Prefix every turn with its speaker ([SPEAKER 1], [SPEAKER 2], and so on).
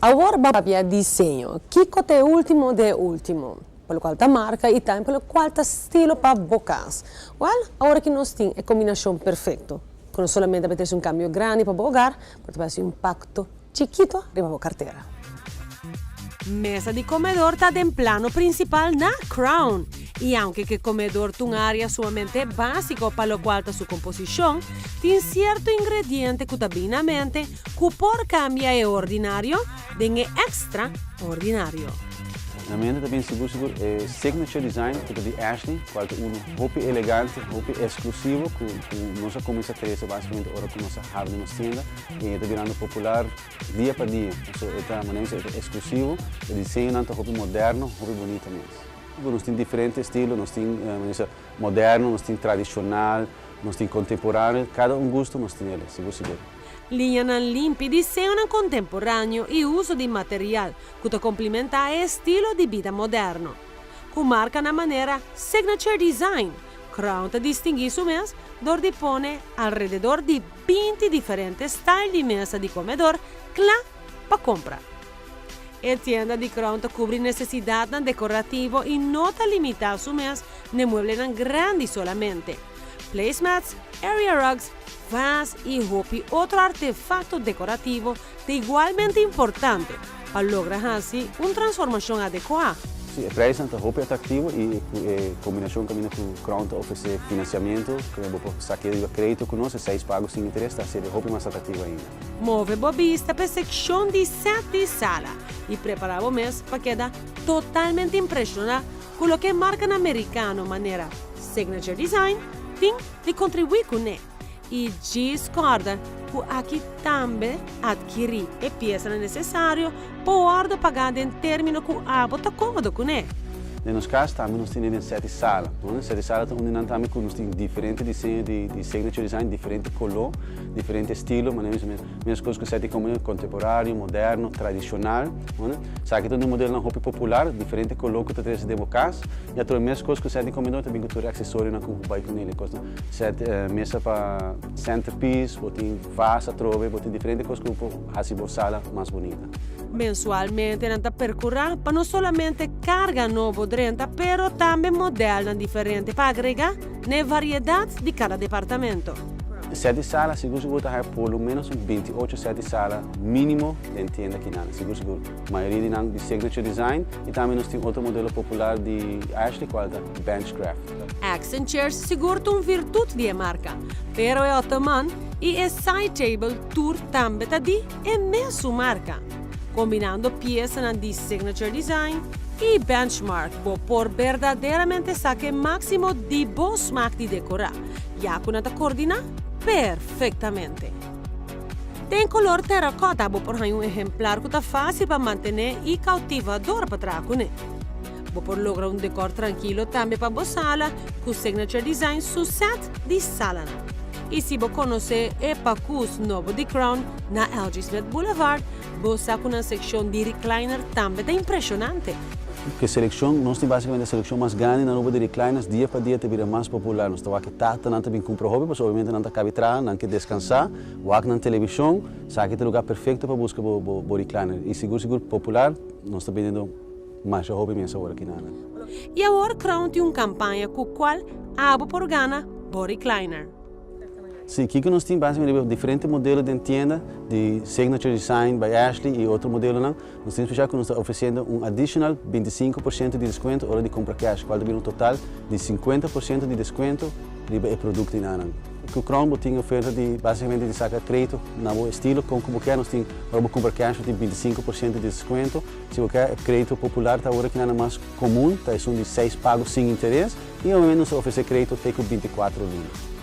[SPEAKER 1] Agora vamos para desenho. Que é o último de último? Pelo qual a marca e também pelo qual estilo para bocas. Well, agora que nós temos a combinação perfeita. Não somente para ter um cambio grande para o hogar, mas também um impacto chiquito para a carteira.
[SPEAKER 2] Mesa de comedor está em plano principal na Crown. E aunque que comedor tem uma área somente básica para o qual está sua composição, tem certo ingrediente que combinamente que por cambia é ordinário, de extraordinário.
[SPEAKER 3] Na minha também seguro é signature design de Ashley, qual é roupa elegante, roupa exclusivo que nossa começa a crescer basicamente agora com nossa hardware na tienda e está virando popular dia para dia. Então, é maneira exclusivo, o desenho não roupa moderno, roupa bonita mesmo. Nós temos diferentes estilos, nós temos moderno, nós temos tradicional, nós temos contemporâneo, cada gosto nós temos ele, seguro.
[SPEAKER 2] Linha limpa, desenho contemporâneo e uso de material que complementa o estilo de vida moderno. Que marca na maneira signature design, Crown te distingue isso mesmo, dor de pone alrededor de 20 diferentes styles de mesa de comedor lá para comprar. A tienda de Crown te cobre necessidade decorativa e não está limitada a mês de muebles grandes solamente. Placemats, area rugs, vas e outro artefato decorativo de igualmente importante para lograr assim uma transformação adequada.
[SPEAKER 3] Sim, o preço da roupa é atrativo e a combinação com o Crown oferece financiamento, que é para sacar de crédito conosco, 6 pagos sem interesse, está sendo a roupa mais atrativa ainda.
[SPEAKER 2] Move bobista para a secção de set de sala e preparar o mês para quedar totalmente impressionado com o que marca americano maneira signature design tem de contribuir com ele. E discorda que aqui também adquirir a peça necessária para pagar em termos que está cômodo com ele.
[SPEAKER 3] No nosso caso, também nós temos 7 salas. 7 salas onde nós temos diferentes desenhos de signature design, diferente color, diferente estilo, mas mesmas coisas que 7 como contemporâneo, moderno, tradicional. Sabe que tem um modelo na roupa popular, diferente color que tu tens de casa, e a mesmas coisas que 7 como também que tu acessório na cuba vai com ele. 7 mesa para centerpiece, botem vasa, trove, botem diferentes coisas que fazem a sala mais bonita.
[SPEAKER 2] Mensualmente nanta percorrer para não somente carga novo drenta, pero também modelo diferente para agregar na variedade de cada departamento.
[SPEAKER 3] 7 salas, seguro que vai ter pelo menos 28 7 salas mínimo em tienda aqui na seguro. A maioria de signature design e também nós temos outro modelo popular de Ashley, qual é Benchcraft.
[SPEAKER 2] Accent chairs seguro tem virtude de marca, pero é ottoman e a side table tour também está de é mesmo marca. Combinando peças de signature design e benchmark por verdadeiramente saque máximo de bom smack de decorar, já que te coordena perfeitamente. Tem color terracota por um exemplar que está fácil para manter e cautivador para trás com ele. Por lograr decor tranquilo também para a sala com signature design su set de sala. E se você conhecer o pacus novo de Crown na LG Smith Boulevard, você com uma secção de recliner também é impressionante.
[SPEAKER 3] Que seleção, nós temos basicamente a seleção mais grande na nova de recliners, dia para dia te vira mais popular. Nós estamos aqui não também comprar roupa, mas obviamente não cabe entrar, não quer descansar, ou aqui na televisão, sabe que é o lugar perfeito para buscar o recliner. E seguro popular, nós estamos vendendo mais roupa imensa agora aqui na Ana.
[SPEAKER 2] E agora Crown tem uma campanha com a qual abre por gana o recliner.
[SPEAKER 3] Sim, aqui nós temos basicamente diferentes modelos de tienda de signature design by Ashley e outro modelo não. Nós temos já que nós estamos oferecendo um additional 25% de desconto hora de compra cash, qual tem um total de 50% de desconto de produto na Ana. O Crown tem oferta de basicamente de sacar crédito no estilo com como que nós temos para comprar cash tem 25% de desconto. Se você quer crédito popular está agora que nada mais comum, tá de 6 pagos sem interesse e ao menos oferecer crédito tem com 24 linhas.